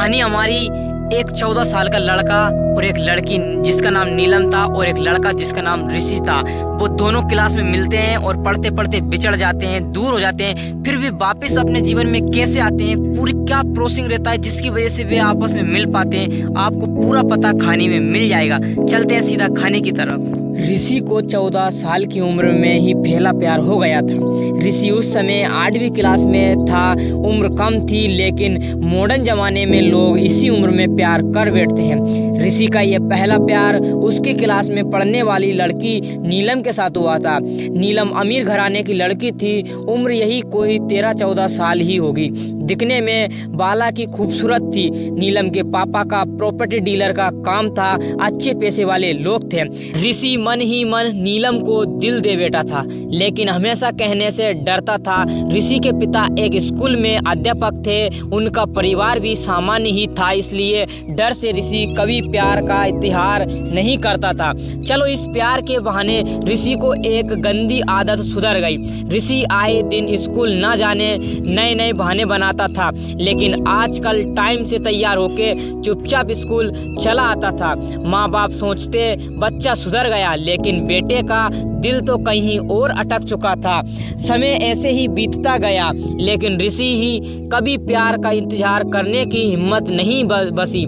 कहानी हमारी एक 14 साल का लड़का और एक लड़की जिसका नाम नीलम था और एक लड़का जिसका नाम ऋषि था। वो दोनों क्लास में मिलते हैं और पढ़ते पढ़ते बिछड़ जाते हैं, दूर हो जाते हैं, फिर भी वापस अपने जीवन में कैसे आते हैं, पूरी क्या प्रोसेसिंग रहता है जिसकी वजह से वे आपस में मिल पाते हैं, आपको पूरा पता कहानी में मिल जाएगा। चलते हैं सीधा खाने की तरफ। ऋषि को 14 साल की उम्र में ही पहला प्यार हो गया था। ऋषि उस समय 8वीं क्लास में था, उम्र कम थी, लेकिन मॉडर्न जमाने में लोग इसी उम्र में प्यार कर बैठते हैं। ऋषि का यह पहला प्यार उसकी क्लास में पढ़ने वाली लड़की नीलम के साथ हुआ था। नीलम अमीर घराने की लड़की थी, उम्र यही कोई 13-14 साल ही होगी। दिखने में बाला की खूबसूरत थी। नीलम के पापा का प्रॉपर्टी डीलर का काम था, अच्छे पैसे वाले लोग थे। ऋषि मन ही मन नीलम को दिल दे बैठा था, लेकिन हमेशा कहने से डरता था। ऋषि के पिता एक स्कूल में अध्यापक थे, उनका परिवार भी सामान्य ही था, इसलिए डर से ऋषि कभी प्यार का इतिहार नहीं करता था। चलो इस प्यार के बहाने ऋषि को एक गंदी आदत सुधर गई। ऋषि आए दिन स्कूल न जाने नए नए बहाने बनाता था, लेकिन आजकल टाइम से तैयार होके चुपचाप स्कूल चला आता था। माँ बाप सोचते बच्चा सुधर गया, लेकिन बेटे का दिल तो कहीं और अटक चुका था। समय ऐसे ही बीतता गया, लेकिन ऋषि ही कभी प्यार का इंतजार करने की हिम्मत नहीं बसी।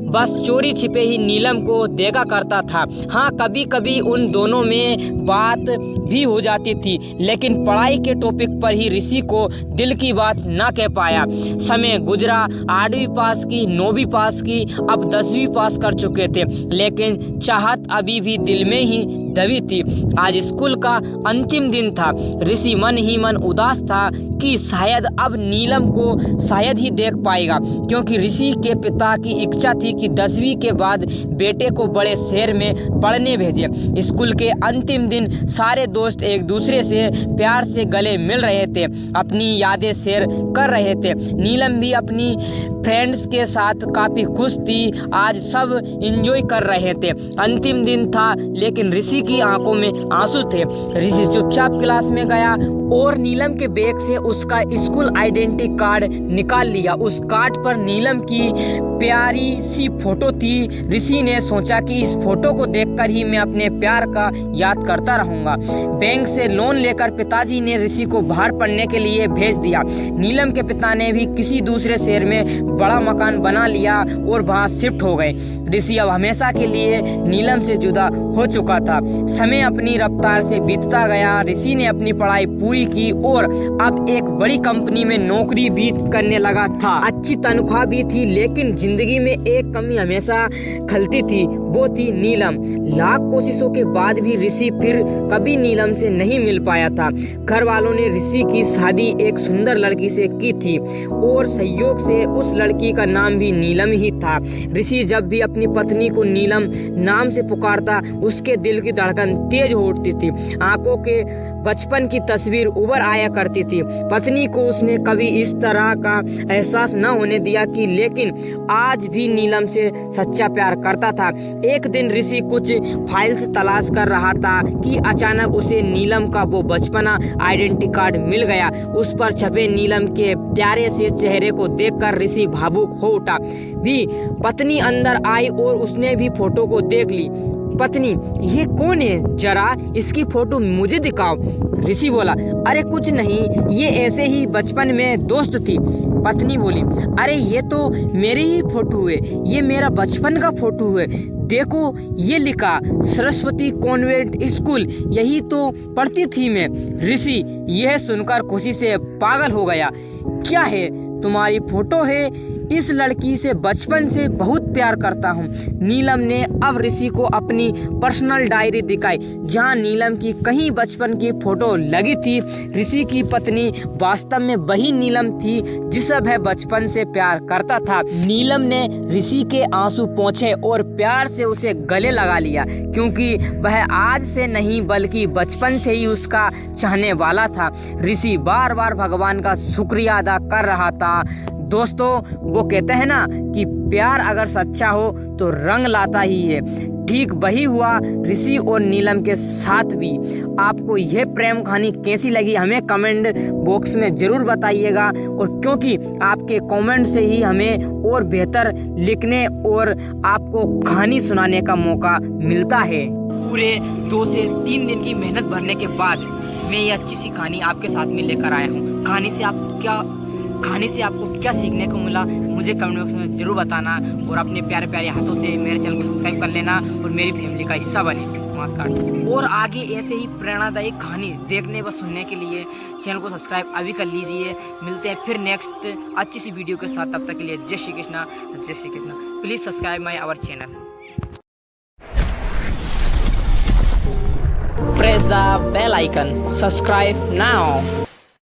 बस चोरी छिपे ही नीलम को देखा करता था। हाँ, कभी कभी उन दोनों में बात भी हो जाती थी, लेकिन पढ़ाई के टॉपिक पर ही ऋषि को दिल की बात ना कह पाया। समय गुजरा, 8वीं पास की, 9वीं पास की, अब 10वीं पास कर चुके थे, लेकिन चाहत अभी भी दिल में ही दबी थी। आज स्कूल का अंतिम दिन था। ऋषि मन ही मन उदास था कि शायद अब नीलम को शायद ही देख पाएगा, क्योंकि ऋषि के पिता की इच्छा थी कि 10वीं के बाद बेटे को बड़े शहर में पढ़ने भेजे। स्कूल के अंतिम दिन सारे दोस्त एक दूसरे से प्यार से गले मिल रहे थे, अपनी यादें शेयर कर रहे थे। नीलम भी अपनी फ्रेंड्स के साथ काफ़ी खुश थी। आज सब एंजॉय कर रहे थे। अंतिम दिन था, लेकिन ऋषि की आंखों में आंसू थे। ऋषि चुपचाप क्लास में गया और नीलम के बैग से उसका स्कूल आइडेंटिटी कार्ड निकाल लिया। उस कार्ड पर नीलम की प्यारी सी फोटो थी। ऋषि ने सोचा कि इस फोटो को देखकर ही मैं अपने प्यार का याद करता रहूंगा। बैंक से लोन लेकर पिताजी ने ऋषि को बाहर पढ़ने के लिए भेज दिया। नीलम के पिता ने भी किसी दूसरे शहर में बड़ा मकान बना लिया और वहां शिफ्ट हो गए। ऋषि अब हमेशा के लिए नीलम से जुदा हो चुका था। समय अपनी रफ्तार से बीतता गया। ऋषि ने अपनी पढ़ाई पूरी की और अब एक बड़ी कंपनी में नौकरी भी करने लगा था। अच्छी तनख्वाह भी थी, लेकिन जिंदगी में एक कमी हमेशा खलती थी, वो थी नीलम। लाख कोशिशों के बाद भी ऋषि फिर कभी नीलम से नहीं मिल पाया था। घर वालों ने ऋषि की शादी एक सुंदर लड़की से की थी और संयोग से उस लड़की का नाम भी नीलम ही था। ऋषि जब भी अपनी पत्नी को नीलम नाम से पुकारता, उसके दिल की धड़कन तेज हो उठती थी। आंखों के बचपन की तस्वीर उभर आया करती थी। पत्नी को उसने कभी इस तरह का एहसास न होने दिया कि, लेकिन आज भी नीलम से सच्चा प्यार करता था। एक दिन ऋषि कुछ फाइल्स तलाश कर रहा था कि अचानक उसे नीलम का वो बचपना आइडेंटिटी कार्ड मिल गया। उस पर छपे नीलम के प्यारे से चेहरे को देखकर ऋषि भावुक हो उठा। भी पत्नी अंदर आई और उसने भी फोटो को देख ली। पत्नी, ये कौन है? जरा इसकी फोटो मुझे दिखाओ। ऋषि बोला, अरे कुछ नहीं, ये ऐसे ही बचपन में दोस्त थी। पत्नी बोली, अरे ये तो मेरी ही फोटो है, ये मेरा बचपन का फोटो है। देखो ये लिखा, सरस्वती कॉन्वेंट स्कूल, यही तो पढ़ती थी मैं। ऋषि यह सुनकर खुशी से पागल हो गया। क्या है? तुम्हारी फोटो है? इस लड़की से बचपन से बहुत प्यार करता हूँ। नीलम ने अब ऋषि को अपनी पर्सनल डायरी दिखाई, जहाँ नीलम की कहीं बचपन की फोटो लगी थी। ऋषि की पत्नी वास्तव में वही नीलम थी जिसे वह बचपन से प्यार करता था। नीलम ने ऋषि के आंसू पोंछे और प्यार से उसे गले लगा लिया, क्योंकि वह आज से नहीं बल्कि बचपन से ही उसका चाहने वाला था। ऋषि बार बार भगवान का शुक्रिया अदा कर रहा था। दोस्तों, वो कहते हैं ना कि प्यार अगर सच्चा हो तो रंग लाता ही है। ठीक वही हुआ ऋषि और नीलम के साथ भी। आपको यह प्रेम कहानी कैसी लगी हमें कमेंट बॉक्स में ज़रूर बताइएगा, और क्योंकि आपके कमेंट से ही हमें और बेहतर लिखने और आपको कहानी सुनाने का मौका मिलता है। पूरे 2 से 3 दिन की मेहनत भरने के बाद मैं यह अच्छी सी कहानी आपके साथ में लेकर आया हूँ। कहानी से आपको क्या सीखने को मिला मुझे कमेंट बॉक्स में ज़रूर बताना, और अपने प्यारे प्यारे हाथों से मेरे चैनल को सब्सक्राइब कर लेना और मेरी फैमिली का हिस्सा बने। नमस्कार। और आगे ऐसे ही प्रेरणादायी कहानी देखने व सुनने के लिए चैनल को सब्सक्राइब अभी कर लीजिए। मिलते हैं फिर नेक्स्ट अच्छी सी वीडियो के साथ, तब तक के लिए जय श्री कृष्णा, जय Shri Krishna. Please subscribe my our channel. Press the bell icon. Subscribe now.